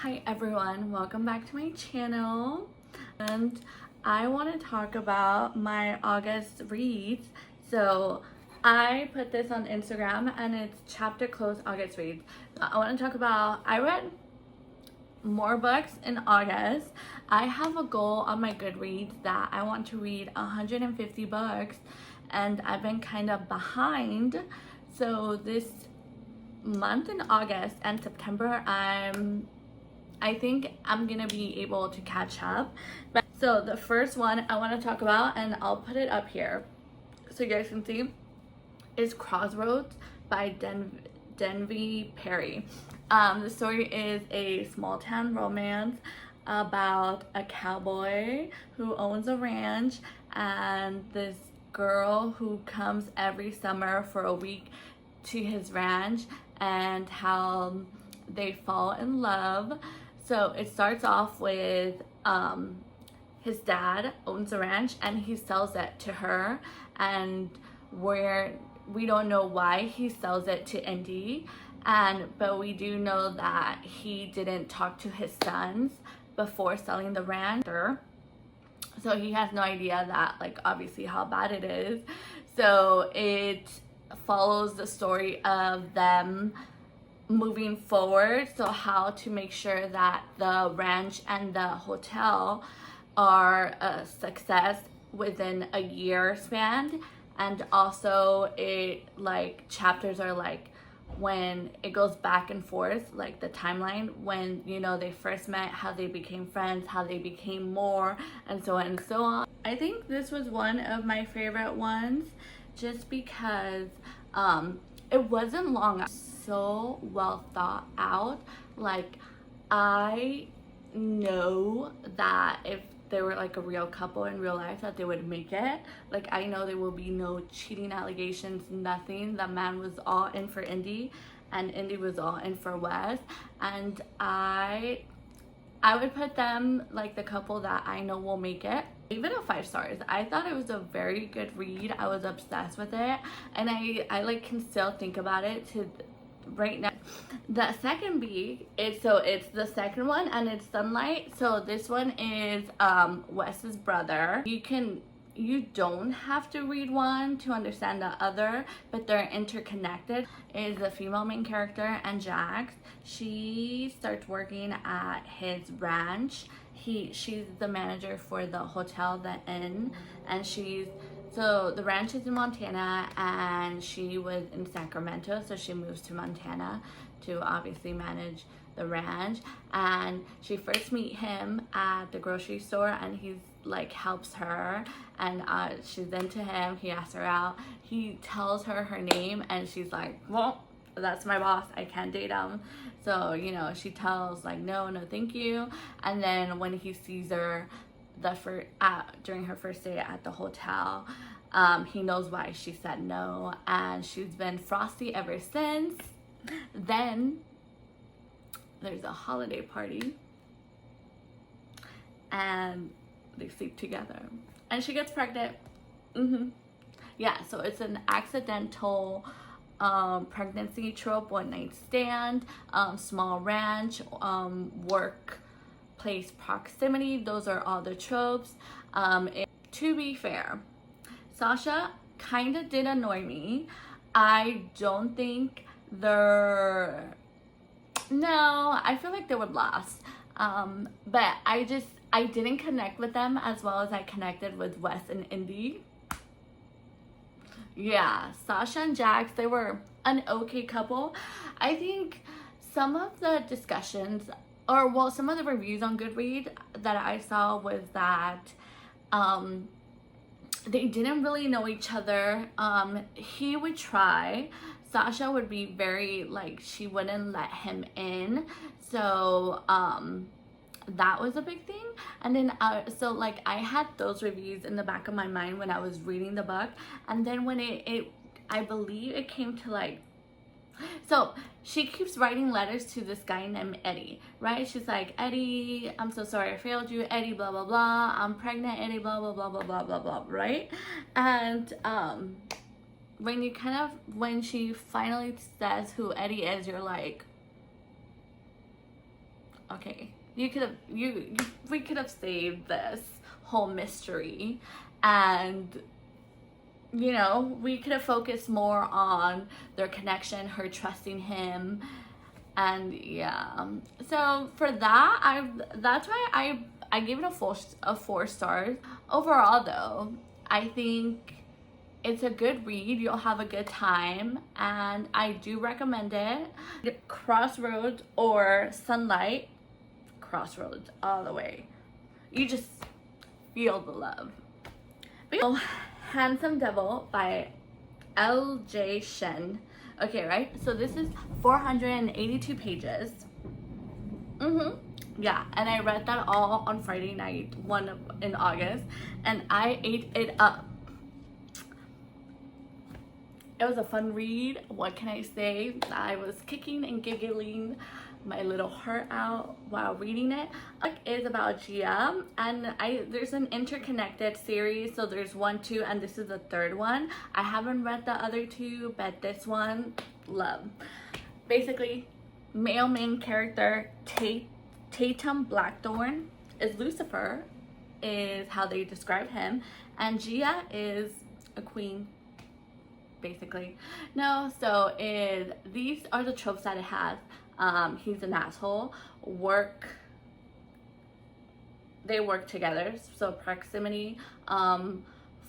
Hi everyone, welcome back to my channel, and I want to talk about my August reads. So I put this on Instagram and it's chapter close August reads. I want to talk about, I read more books in August. I have a goal on my Goodreads that I want to read 150 books and I've been kind of behind. So this month in August and September, I think I'm gonna be able to catch up. So the first one I want to talk about, and I'll put it up here so you guys can see, is Crossroads by Denvy Perry. The story is a small town romance about a cowboy who owns a ranch and this girl who comes every summer for a week to his ranch, and how they fall in love. So it starts off with his dad owns a ranch and he sells it to her, and we don't know why he sells it to Indy, but we do know that he didn't talk to his sons before selling the ranch. So he has no idea that, like, obviously how bad it is. So it follows the story of them moving forward, so how to make sure that the ranch and the hotel are a success within a year span. And also it, like, chapters are like when it goes back and forth, like the timeline when, you know, they first met, how they became friends, how they became more, and so on and so on. I think this was one of my favorite ones just because it wasn't long, so well thought out. Like, I know that if they were like a real couple in real life, that they would make it. Like, I know there will be no cheating allegations, nothing. The man was all in for Indy and Indy was all in for Wes, and I would put them like the couple that I know will make it. Give it a 5 stars. I thought it was a very good read. I was obsessed with it, and I like can still think about it to right now. The second it's the second one, and it's Sunlight. So this one is Wes's brother. You don't have to read one to understand the other, but they're interconnected. Is the female main character, and Jax, she starts working at his ranch. She's the manager for the hotel, the inn, and so the ranch is in Montana and she was in Sacramento, so she moves to Montana to obviously manage the ranch. And she first meet him at the grocery store, and he's like helps her, and she's into him. He asks her out, he tells her her name, and she's like, well, that's my boss, I can't date him. So, you know, she tells like, no thank you. And then when he sees her during her first day at the hotel, he knows why she said no, and she's been frosty ever since. Then there's a holiday party and they sleep together and she gets pregnant. Yeah, so it's an accidental pregnancy trope, one night stand, small ranch, workplace proximity. Those are all the tropes. To be fair, Sasha kind of did annoy me. I don't think I feel like they would last. But I didn't connect with them as well as I connected with Wes and Indy. Yeah, Sasha and Jax, they were an okay couple. I think some of the discussions, some of the reviews on Goodreads that I saw was that they didn't really know each other. He would try. Sasha would be very, like, she wouldn't let him in. So that was a big thing. And then so like I had those reviews in the back of my mind when I was reading the book, and then when I believe it came to, like, so she keeps writing letters to this guy named Eddie, right? She's like, Eddie, I'm so sorry I failed you. Eddie, blah blah blah, I'm pregnant. Eddie, blah blah blah blah blah blah blah, right? And when she finally says who Eddie is, you're like, okay, we could have saved this whole mystery, and you know, we could have focused more on their connection, her trusting him, and yeah. So for that, that's why I gave it a 4 stars. Overall though, I think it's a good read. You'll have a good time, and I do recommend it. Crossroads or Sunlight. Crossroads all the way. You just feel the love. But, Handsome Devil by L.J. Shen. Okay, right? So this is 482 pages. Yeah, and I read that all on Friday night, in August, and I ate it up. It was a fun read. What can I say? I was kicking and giggling my little heart out while reading it. It is about Gia, and there's an interconnected series, so there's 1, 2, and this is the 3rd one. I haven't read the other 2, but this one, love. Basically, male main character Tatum Blackthorn is Lucifer, is how they describe him, and Gia is a queen, basically. No, so these are the tropes that it has. He's an asshole. They work together, so proximity,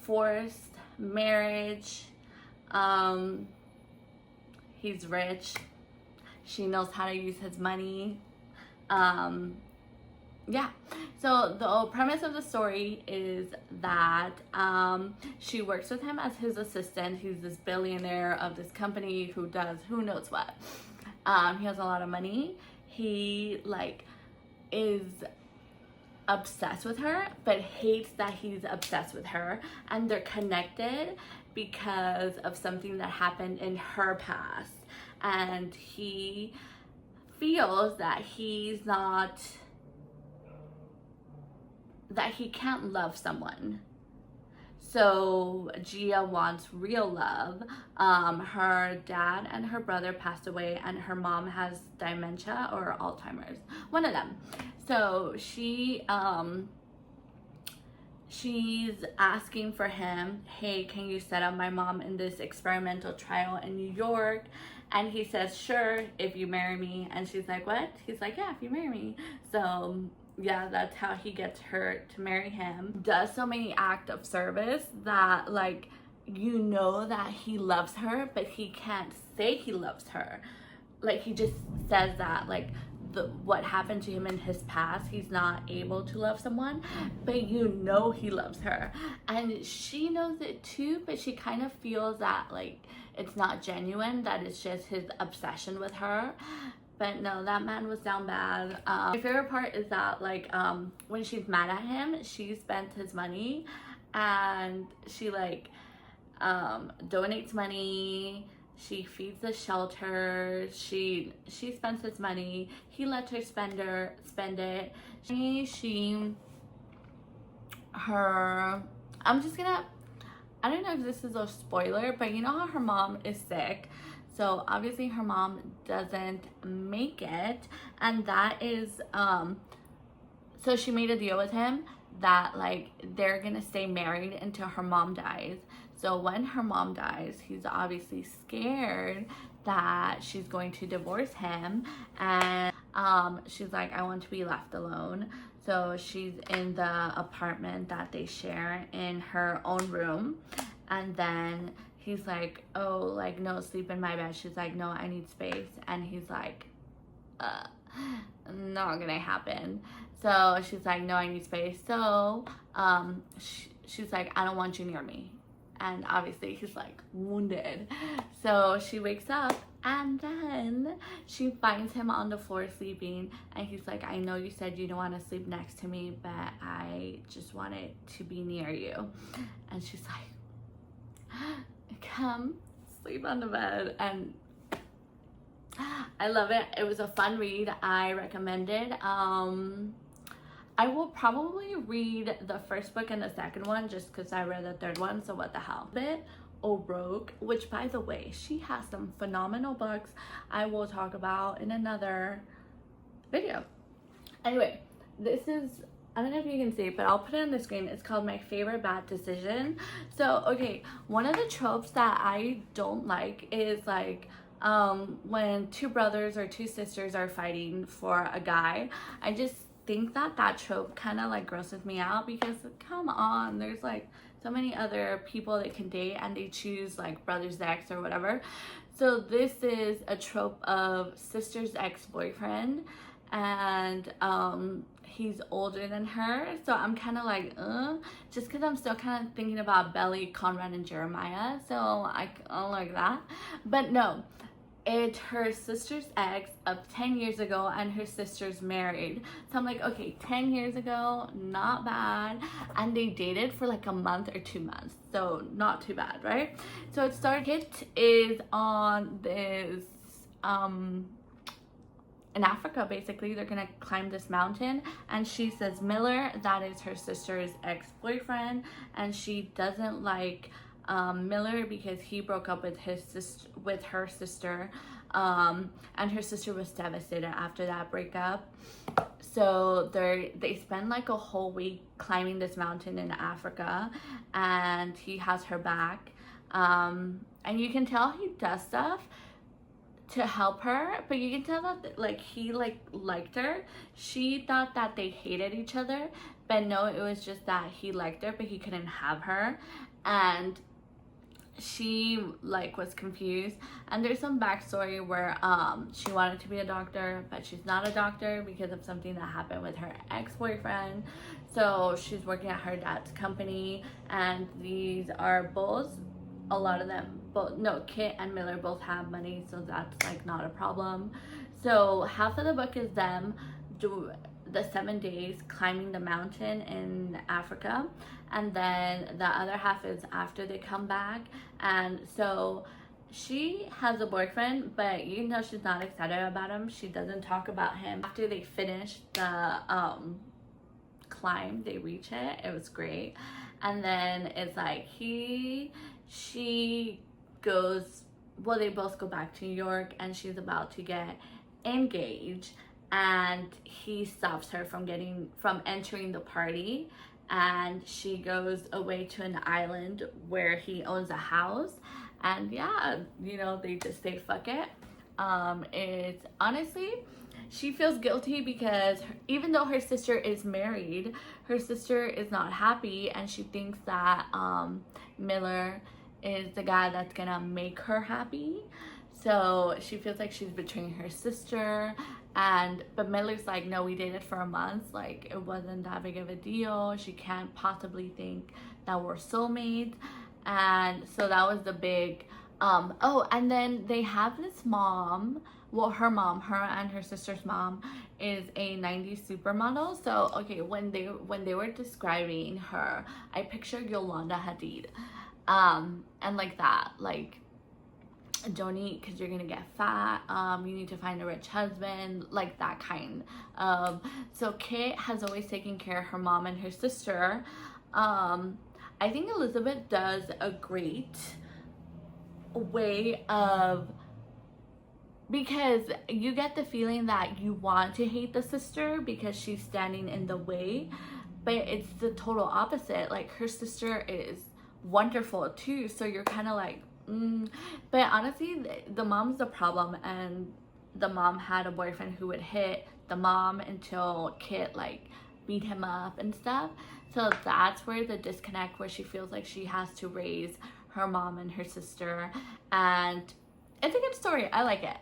forced marriage, he's rich, she knows how to use his money. Yeah, so the premise of the story is that she works with him as his assistant. He's this billionaire of this company who does who knows what. He has a lot of money. He is obsessed with her, but hates that he's obsessed with her, and they're connected because of something that happened in her past, and he feels that he can't love someone. So Gia wants real love. Her dad and her brother passed away, and her mom has dementia or Alzheimer's, one of them. So she's asking for him, hey, can you set up my mom in this experimental trial in New York? And he says, sure, if you marry me. And she's like, what? He's like, yeah, if you marry me. So yeah, that's how he gets her to marry him. Does so many acts of service that you know that he loves her, but he can't say he loves her. He just says that what happened to him in his past, he's not able to love someone, but you know he loves her, and she knows it too, but she kind of feels that it's not genuine, that it's just his obsession with her. But no, that man was down bad. My favorite part is that when she's mad at him, she spends his money, and she donates money. She feeds the shelter. She spends his money. He lets her spend it. I don't know if this is a spoiler, but you know how her mom is sick. So obviously her mom doesn't make it, and that is, so she made a deal with him that they're gonna stay married until her mom dies. So when her mom dies, he's obviously scared that she's going to divorce him, and she's like, I want to be left alone. So she's in the apartment that they share in her own room, and then he's like, oh, no, sleep in my bed. She's like, no, I need space. And he's like, not gonna happen. So she's like, no, I need space. So she's like, I don't want you near me. And obviously he's wounded. So she wakes up, and then she finds him on the floor sleeping, and he's like, I know you said you don't want to sleep next to me, but I just wanted to be near you. And she's like, come sleep on the bed. And I love it. It was a fun read. I recommend it. I will probably read the first book and the second one just because I read the third one, so what the hell. O'Rourke, which by the way, she has some phenomenal books I will talk about in another video. Anyway, this is, I don't know if you can see it, but I'll put it on the screen. It's called My Favorite Bad Decision. So, okay, one of the tropes that I don't like is like when two brothers or two sisters are fighting for a guy. I just think that that trope kind of like grosses me out, because come on, there's like so many other people they can date and they choose like brother's ex or whatever. So this is a trope of sister's ex-boyfriend, and he's older than her, so I'm kind of like just because I'm still kind of thinking about Belly, Conrad, and Jeremiah, so I don't like that. But no, it's her sister's ex of 10 years ago, and her sister's married. So I'm like, okay, 10 years ago, not bad. And they dated for like a month or 2 months, so not too bad, right? So it started, Kit is on this in Africa. Basically, they're gonna climb this mountain, and she says Miller, that is her sister's ex-boyfriend, and she doesn't like Miller because he broke up with her sister, and her sister was devastated after that breakup. So they spend like a whole week climbing this mountain in Africa, and he has her back, and you can tell he does stuff to help her, but you can tell that like he liked her. She thought that they hated each other, but no, it was just that he liked her but he couldn't have her, and she like was confused. And there's some backstory where she wanted to be a doctor, but she's not a doctor because of something that happened with her ex-boyfriend. So she's working at her dad's company, and these are both, a lot of them, both, no, Kit and Miller both have money, so that's like not a problem. So half of the book is them do the 7 days climbing the mountain in Africa, and then the other half is after they come back. And so she has a boyfriend, but you know she's not excited about him. She doesn't talk about him. After they finish the climb, they reach it, it was great. And then it's like she goes, well, they both go back to New York, and she's about to get engaged, and he stops her from entering the party, and she goes away to an island where he owns a house. And yeah, you know, they just say fuck it. It's honestly, she feels guilty because even though her sister is married, her sister is not happy, and she thinks that Miller is the guy that's gonna make her happy. So she feels like she's betraying her sister, but Miller's like, no, we dated for a month, like it wasn't that big of a deal, she can't possibly think that we're soulmates. And so that was the big oh, and then they have this mom, well, her and her sister's mom is a 90s supermodel. So okay, when they were describing her, I pictured Yolanda Hadid, and like that, like, don't eat because you're gonna get fat, you need to find a rich husband, like that kind of. So Kit has always taken care of her mom and her sister. I think Elizabeth does a great way of, because you get the feeling that you want to hate the sister because she's standing in the way, but it's the total opposite. Like, her sister is wonderful too, so you're kind of like but honestly, the mom's the problem, and the mom had a boyfriend who would hit the mom until Kit like beat him up and stuff. So that's where the disconnect, where she feels like she has to raise her mom and her sister. And it's a good story, I like it.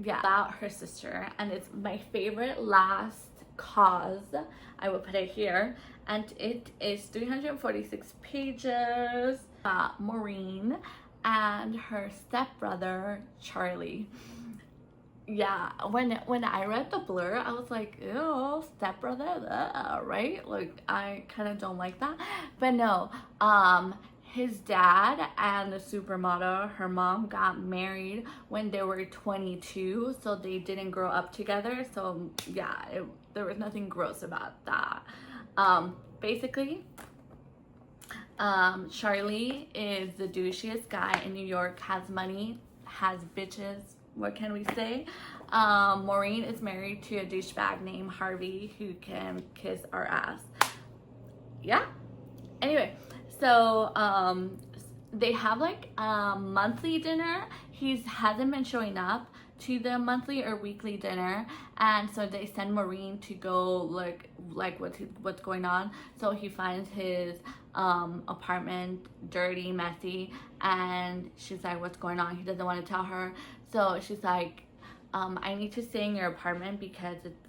Yeah, about her sister, and it's my favorite last cause. I will put it here, and it is 346 pages. Maureen and her stepbrother Charlie. Yeah, when I read the blur, I was like, ew, stepbrother, right? Like, I kind of don't like that. But no, his dad and the supermodel, her mom, got married when they were 22, so they didn't grow up together. So yeah, there was nothing gross about that. Basically, Charlie is the douchiest guy in New York, has money, has bitches, what can we say? Maureen is married to a douchebag named Harvey who can kiss our ass. Yeah. Anyway, so they have like a monthly dinner. He hasn't been showing up to the monthly or weekly dinner, and so they send Maureen to go look like what's going on. So he finds his apartment dirty, messy, and she's like, what's going on? He doesn't want to tell her. So she's like, I need to stay in your apartment because it's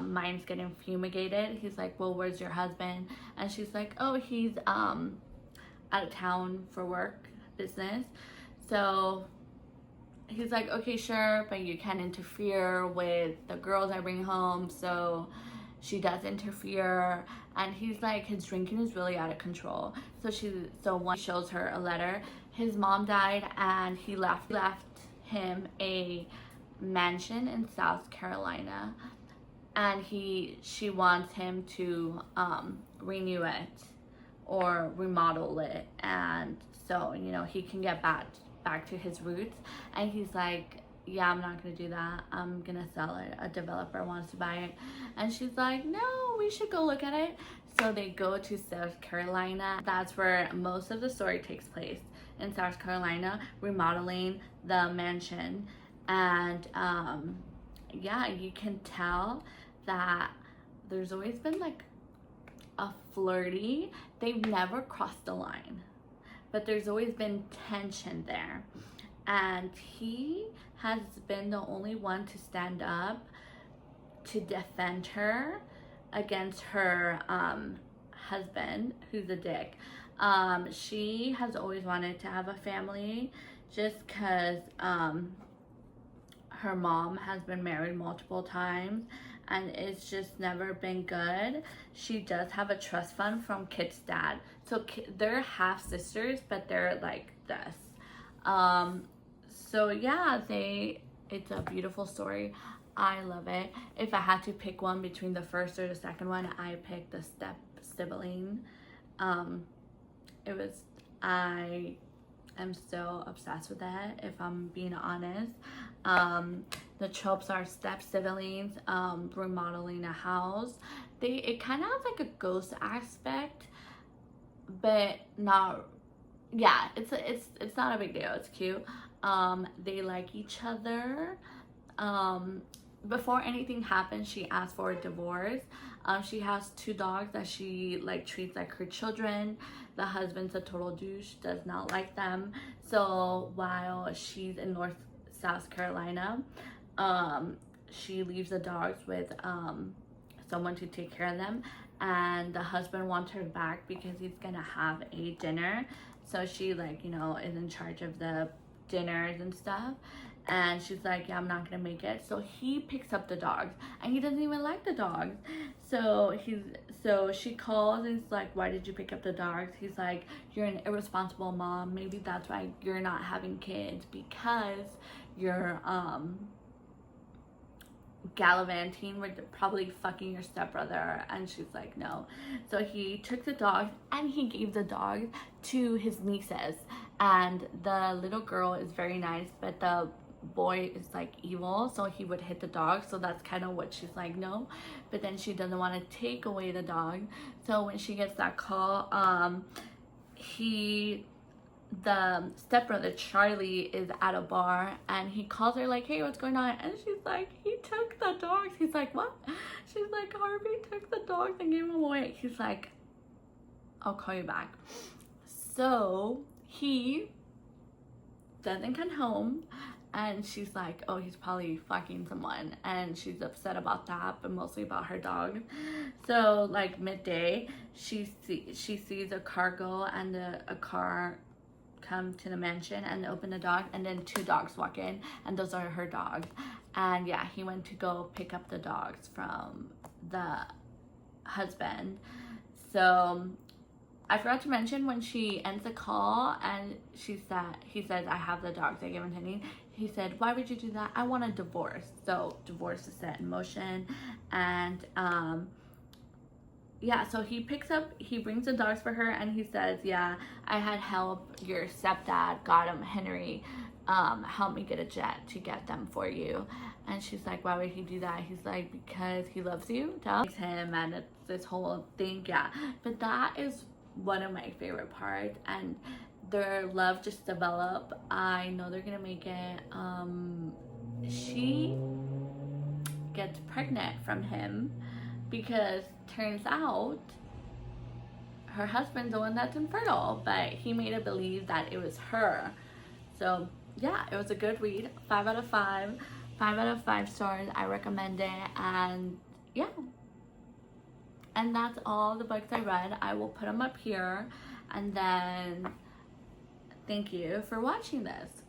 mine's getting fumigated. He's like, well, where's your husband? And she's like, oh, he's out of town for work, business. So he's like, okay, sure, but you can't interfere with the girls I bring home. So she does interfere, and he's like, his drinking is really out of control. So one shows her a letter. His mom died, and he left him a mansion in South Carolina, and she wants him to renew it or remodel it, and so he can get back to his roots. And he's like, yeah, I'm not gonna do that, I'm gonna sell it, a developer wants to buy it. And she's like, no, we should go look at it. So they go to South Carolina. That's where most of the story takes place, in South Carolina, remodeling the mansion. And yeah, you can tell that there's always been like a flirty, they've never crossed the line, but there's always been tension there. And he has been the only one to stand up to defend her against her husband, who's a dick. She has always wanted to have a family just because her mom has been married multiple times and it's just never been good. She does have a trust fund from Kit's dad. So they're half sisters, but they're like this. So yeah, it's a beautiful story. I love it. If I had to pick one between the first or the second one, I picked the step sibling. I am so obsessed with that, if I'm being honest. The tropes are step siblings, remodeling a house. It kind of has like a ghost aspect, but not. Yeah, it's not a big deal. It's cute. They like each other. Before anything happens, she asks for a divorce. She has 2 dogs that she like treats like her children. The husband's a total douche, does not like them. So while she's in South Carolina, she leaves the dogs with someone to take care of them, and the husband wants her back because he's gonna have a dinner. So she like is in charge of the dinners and stuff, and she's like, yeah, I'm not gonna make it. So he picks up the dogs, and he doesn't even like the dogs. So she calls and it's like, why did you pick up the dogs? He's like, you're an irresponsible mom, maybe that's why you're not having kids, because you're gallivanting with probably fucking your stepbrother. And she's like, no. So he took the dogs and he gave the dogs to his nieces, and the little girl is very nice, but the boy is like evil, so he would hit the dog. So that's kind of what she's like, no. But then she doesn't want to take away the dog. So when she gets that call, the stepbrother Charlie is at a bar, and he calls her like, hey, what's going on? And she's like, he took the dogs. He's like, what? She's like, Harvey took the dogs and gave them away. He's like, I'll call you back. So he doesn't come home, and she's like, oh, he's probably fucking someone, and she's upset about that, but mostly about her dog. So like midday, she sees a car go, and a car come to the mansion and open the dog, and then 2 dogs walk in, and those are her dogs. And yeah, he went to go pick up the dogs from the husband. So I forgot to mention, when she ends the call and he says, I have the dogs, I gave them to me. He said, why would you do that? I want a divorce. So divorce is set in motion. And yeah, so he brings the dogs for her, and he says, yeah, I had help, your stepdad got him Henry help me get a jet to get them for you. And she's like, why would he do that? He's like, because he loves you. Tells him, and it's this whole thing. Yeah, but that is one of my favorite parts, and their love just developed. I know they're gonna make it. She gets pregnant from him because turns out her husband's the one that's infertile, but he made it believe that it was her. So yeah, it was a good read. 5 out of 5. 5 out of 5 stars. I recommend it. And yeah, and that's all the books I read. I will put them up here, and then thank you for watching this.